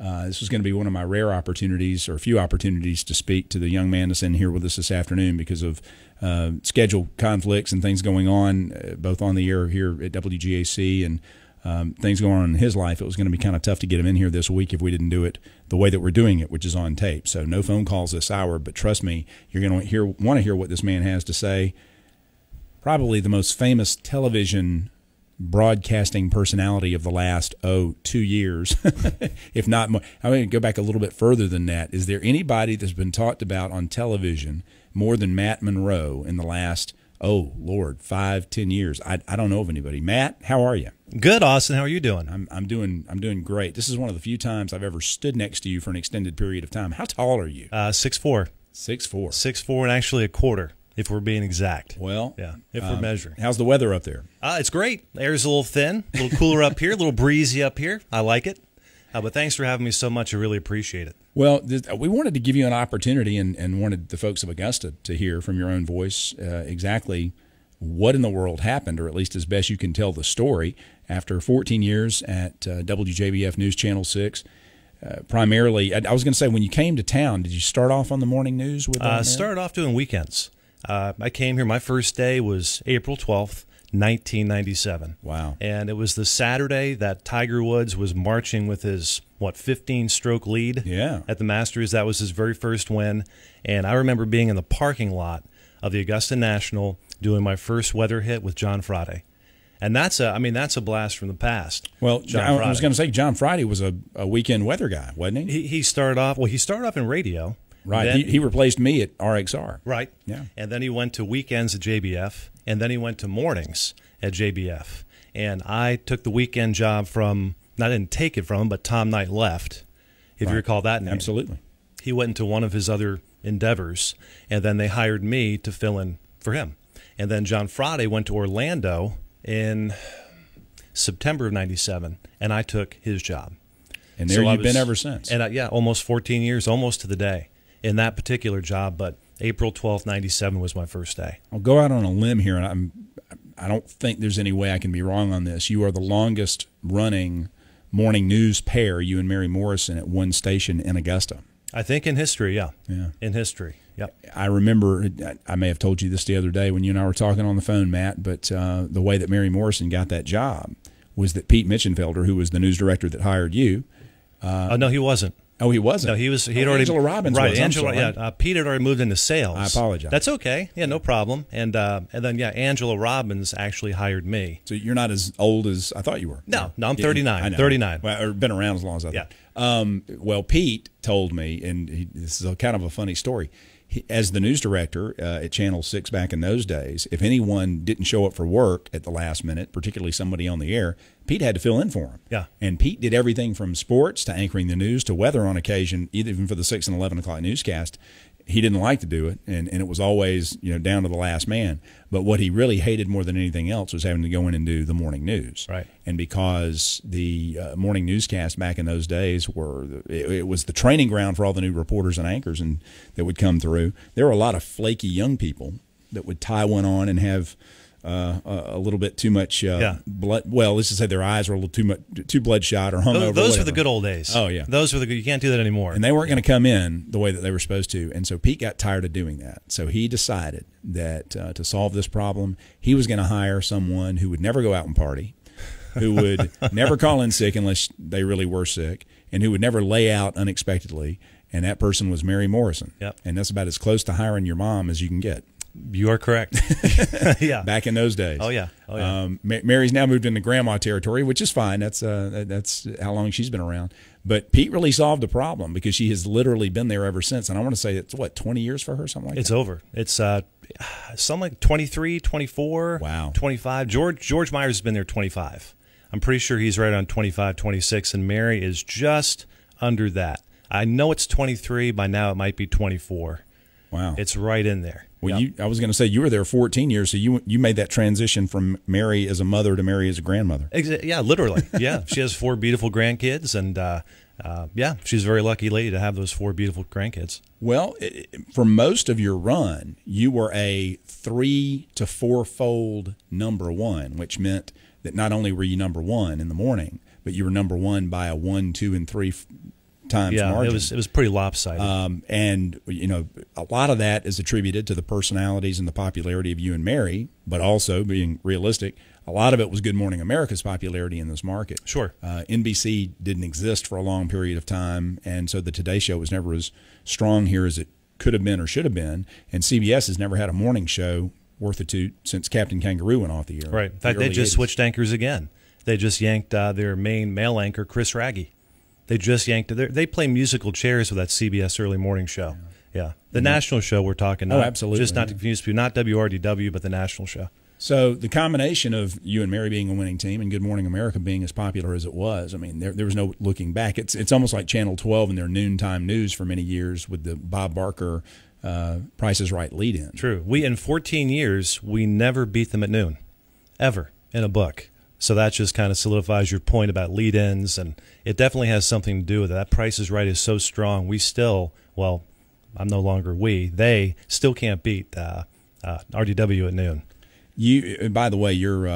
This was going to be one of my rare opportunities, or a few opportunities, to speak to the young man that's in here with us this afternoon because of schedule conflicts and things going on, both on the air here at WGAC and things going on in his life. It was going to be kind of tough to get him in here this week if we didn't do it the way that we're doing it, which is on tape. So no phone calls this hour, but trust me, you're going to want to hear what this man has to say. Probably the most famous television broadcasting personality of the last 2 years, if not more. I'm going to go back a little bit further than that. Is there anybody that's been talked about on television more than Matt Monroe in the last, 5-10 years? I don't know of anybody. Matt, how are you? Good, Austin. How are you doing? I'm doing great. This is one of the few times I've ever stood next to you for an extended period of time. How tall are you? 6'4". 6'4". 6'4" and actually a quarter, if we're being exact. Well, yeah, if we're measuring. How's the weather up there? It's great. The air's a little thin, a little cooler up here, a little breezy up here. I like it. But thanks for having me so much. I really appreciate it. Well, we wanted to give you an opportunity and wanted the folks of Augusta to hear from your own voice exactly what in the world happened, or at least as best you can tell the story, after 14 years at WJBF News Channel 6. Primarily, I was going to say, when you came to town, did you start off on the morning news? Started off doing weekends. I came here, my first day was April 12th, 1997. Wow. And it was the Saturday that Tiger Woods was marching with his, 15-stroke lead at the Masters. That was his very first win. And I remember being in the parking lot of the Augusta National doing my first weather hit with John Friday. And that's a blast from the past. Well, I was going to say, John Friday was a weekend weather guy, wasn't he? He started off in radio. Right. Then, he replaced me at RXR. Right. Yeah. And then he went to weekends at JBF, and then he went to mornings at JBF. And I took the weekend job from, I didn't take it from him, but Tom Knight left, if you recall that name. Absolutely. He went into one of his other endeavors, and then they hired me to fill in for him. And then John Friday went to Orlando in September of 97, and I took his job. And there you've been ever since. And almost 14 years, almost to the day, in that particular job. But April 12th, 97 was my first day. I'll go out on a limb here, and I don't think there's any way I can be wrong on this. You are the longest running morning news pair, you and Mary Morrison, at one station in Augusta. I think in history, yeah. In history, yep. I remember, I may have told you this the other day when you and I were talking on the phone, Matt, but the way that Mary Morrison got that job was that Pete Mitchenfelder, who was the news director that hired you. No, he wasn't. Oh, he wasn't? No, he'd already. Angela Robbins right, was. Angela, yeah. Pete had already moved into sales. I apologize. That's okay. Yeah, no problem. And then, Angela Robbins actually hired me. So you're not as old as I thought you were. No, I'm 39. I know. 39. Well, or been around as long as I thought. Well, Pete told me, and this is kind of a funny story. As the news director at Channel 6 back in those days, if anyone didn't show up for work at the last minute, particularly somebody on the air, Pete had to fill in for him. Yeah. And Pete did everything from sports to anchoring the news to weather on occasion, even for the 6 and 11 o'clock newscast. He didn't like to do it, and it was always down to the last man. But what he really hated more than anything else was having to go in and do the morning news. Right. And because the morning newscast back in those days it was the training ground for all the new reporters and anchors that would come through. There were a lot of flaky young people that would tie one on and have a little bit too much blood. Well, let's just say their eyes were a little too bloodshot or hungover. Those were the good old days. Oh yeah, those were the good. You can't do that anymore. And they weren't going to come in the way that they were supposed to. And so Pete got tired of doing that. So he decided that to solve this problem, he was going to hire someone who would never go out and party, who would never call in sick unless they really were sick, and who would never lay out unexpectedly. And that person was Mary Morrison. Yep. And that's about as close to hiring your mom as you can get. You are correct. Yeah. Back in those days. Oh yeah. Oh yeah. Mary's now moved into grandma territory, which is fine. That's how long she's been around. But Pete really solved the problem because she has literally been there ever since. And I want to say it's 20 years for her, something like that. It's over. It's something like 23, 24, wow, 25. George Myers has been there 25. I'm pretty sure he's right on 25, 26, and Mary is just under that. I know it's 23. By now it might be 24. Wow. It's right in there. Well, yep. I was going to say you were there 14 years, so you made that transition from Mary as a mother to Mary as a grandmother. Yeah, literally. Yeah, she has 4 beautiful grandkids, and yeah, she's a very lucky lady to have those 4 beautiful grandkids. Well, for most of your run, you were a 3 to 4-fold #1, which meant that not only were you #1 in the morning, but you were #1 by a 1, 2, and 3 times margin. it was pretty lopsided. And you know, a lot of that is attributed to the personalities and the popularity of you and Mary, but also, being realistic, a lot of it was Good Morning America's popularity in this market. Sure. NBC didn't exist for a long period of time, and so the Today Show was never as strong here as it could have been or should have been, and CBS has never had a morning show worth a toot since Captain Kangaroo went off the air. Right. In fact, they just switched anchors again. They just yanked their main male anchor, Chris Raggi. They just yanked it. They play musical chairs with that CBS early morning show. Yeah. The national show we're talking about. Oh, absolutely. Just not to confuse people, not WRDW, but the national show. So the combination of you and Mary being a winning team and Good Morning America being as popular as it was, I mean, there was no looking back. It's almost like Channel 12 and their noontime news for many years with the Bob Barker Price is Right lead-in. True. In 14 years, we never beat them at noon, ever, in a book. So that just kind of solidifies your point about lead-ins, and it definitely has something to do with it. That Price is Right is so strong. We still, well, I'm no longer they still can't beat RDW at noon. You, by the way, you're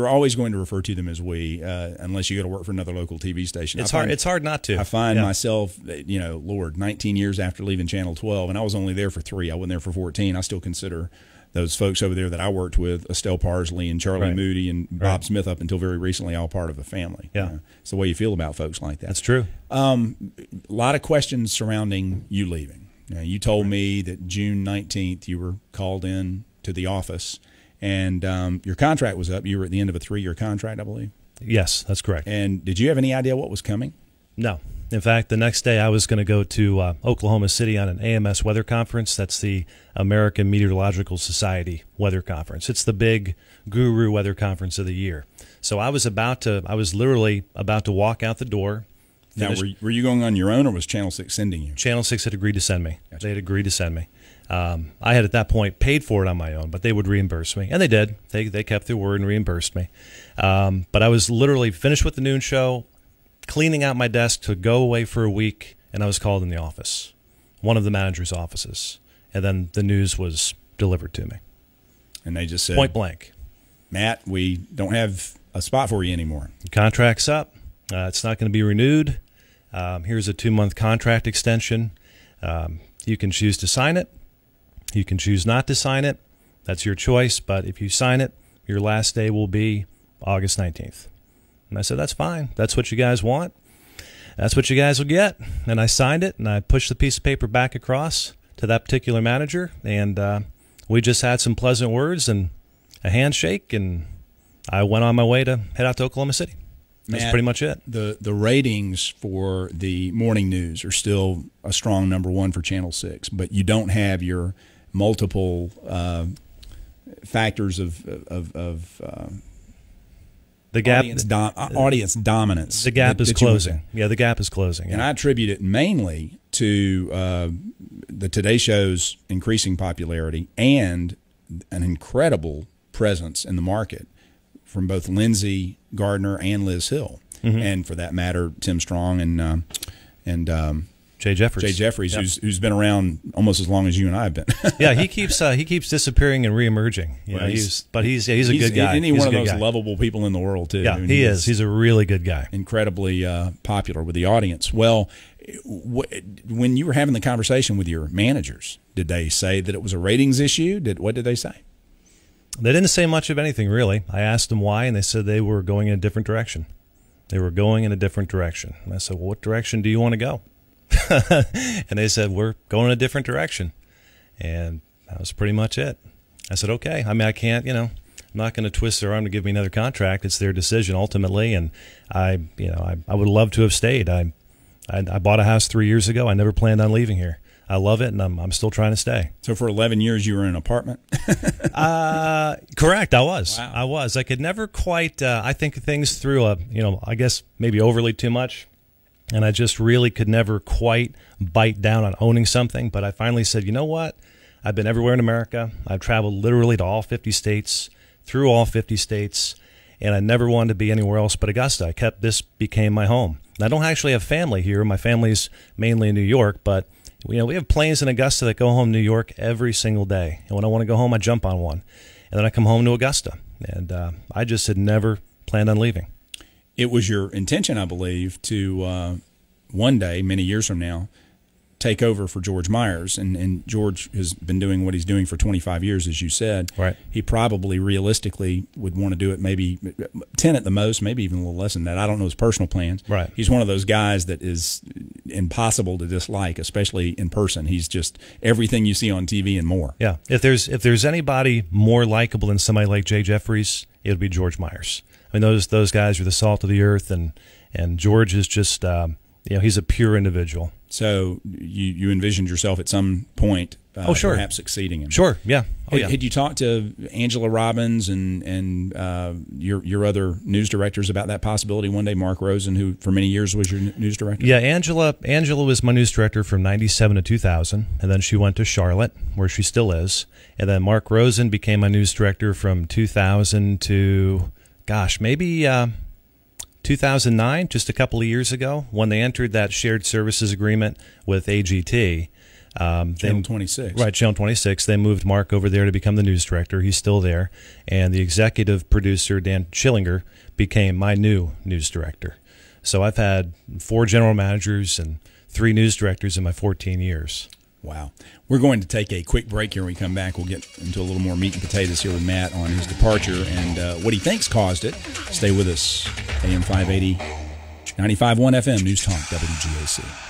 always going to refer to them as we, unless you go to work for another local TV station. It's hard not to. I find myself, you know, Lord, 19 years after leaving Channel 12, and I was only there for 3. I wasn't there for 14. I still consider those folks over there that I worked with, Estelle Parsley and Charlie Moody and Bob Smith, up until very recently, all part of a family. Yeah, it's the way you feel about folks like that. That's true. A lot of questions surrounding you leaving. Now, you told me that June 19th you were called in to the office, and your contract was up. You were at the end of a 3-year contract, I believe. Yes, that's correct. And did you have any idea what was coming? No. In fact, the next day I was going to go to Oklahoma City on an AMS weather conference. That's the American Meteorological Society weather conference. It's the big guru weather conference of the year. So I was literally about to walk out the door. Now, were you going on your own, or was Channel 6 sending you? Channel 6 had agreed to send me. Gotcha. They had agreed to send me. I had at that point paid for it on my own, but they would reimburse me, and they did. They kept their word and reimbursed me. But I was literally finished with the noon show, cleaning out my desk to go away for a week, and I was called in the office, one of the manager's offices, and then the news was delivered to me. And they just said, point blank, Matt, we don't have a spot for you anymore. Your contract's up. It's not going to be renewed. Here's a 2-month contract extension. You can choose to sign it. You can choose not to sign it. That's your choice. But if you sign it, your last day will be August 19th. And I said, that's fine. That's what you guys want. That's what you guys will get. And I signed it, and I pushed the piece of paper back across to that particular manager. And we just had some pleasant words and a handshake, and I went on my way to head out to Oklahoma City. That's Matt, pretty much it. The ratings for the morning news are still a strong #1 for Channel 6, but you don't have your multiple factors of the gap, audience dominance. The gap is closing. Yeah, the gap is closing. Yeah. And I attribute it mainly to the Today Show's increasing popularity and an incredible presence in the market from both Lindsay Gardner and Liz Hill, and for that matter, Tim Strong and Jay Jeffries, yep. who's been around almost as long as you and I have been. Yeah, he keeps disappearing and reemerging. You know, he's a good guy. Isn't he one of those lovable people in the world too? Yeah, I mean, he is. He's a really good guy. Incredibly popular with the audience. Well, when you were having the conversation with your managers, did they say that it was a ratings issue? What did they say? They didn't say much of anything, really. I asked them why, and they said they were going in a different direction. They were going in a different direction. And I said, well, what direction do you want to go? And they said, we're going in a different direction. And that was pretty much it. I said, okay. I mean, I can't, I'm not going to twist their arm to give me another contract. It's their decision ultimately. And I would love to have stayed. I bought a house 3 years ago. I never planned on leaving here. I love it, and I'm still trying to stay. So for 11 years, you were in an apartment? Correct, I was. Wow. I was. I could never quite, I think things through, I guess maybe overly too much, and I just really could never quite bite down on owning something, but I finally said, you know what? I've been everywhere in America. I've traveled literally to all 50 states, through all 50 states, and I never wanted to be anywhere else but Augusta. This became my home. And I don't actually have family here. My family's mainly in New York, but we have planes in Augusta that go home to New York every single day. And when I want to go home, I jump on one. And then I come home to Augusta. And I just had never planned on leaving. It was your intention, I believe, to one day, many years from now, take over for George Myers, and George has been doing what he's doing for 25 years, as you said. Right. He probably realistically would want to do it maybe 10 at the most, maybe even a little less than that. I don't know his personal plans. Right. He's one of those guys that is impossible to dislike, especially in person. He's just everything you see on TV and more. Yeah. If there's anybody more likable than somebody like Jay Jeffries, it would be George Myers. I mean, those guys are the salt of the earth, and George is just he's a pure individual. So you envisioned yourself at some point, sure, perhaps succeeding him. Sure, yeah. Had you talked to Angela Robbins and your other news directors about that possibility one day? Mark Rosen, who for many years was your news director. Yeah, Angela was my news director from '97 to 2000, and then she went to Charlotte, where she still is, and then Mark Rosen became my news director from 2000 to maybe 2009, just a couple of years ago, when they entered that shared services agreement with AGT. Channel 26. Right, Channel 26. They moved Mark over there to become the news director. He's still there. And the executive producer, Dan Schillinger, became my new news director. So I've had 4 general managers and 3 news directors in my 14 years. Wow. We're going to take a quick break here. When we come back, we'll get into a little more meat and potatoes here with Matt on his departure and what he thinks caused it. Stay with us. AM 580, 95.1 FM, News Talk, WJAC.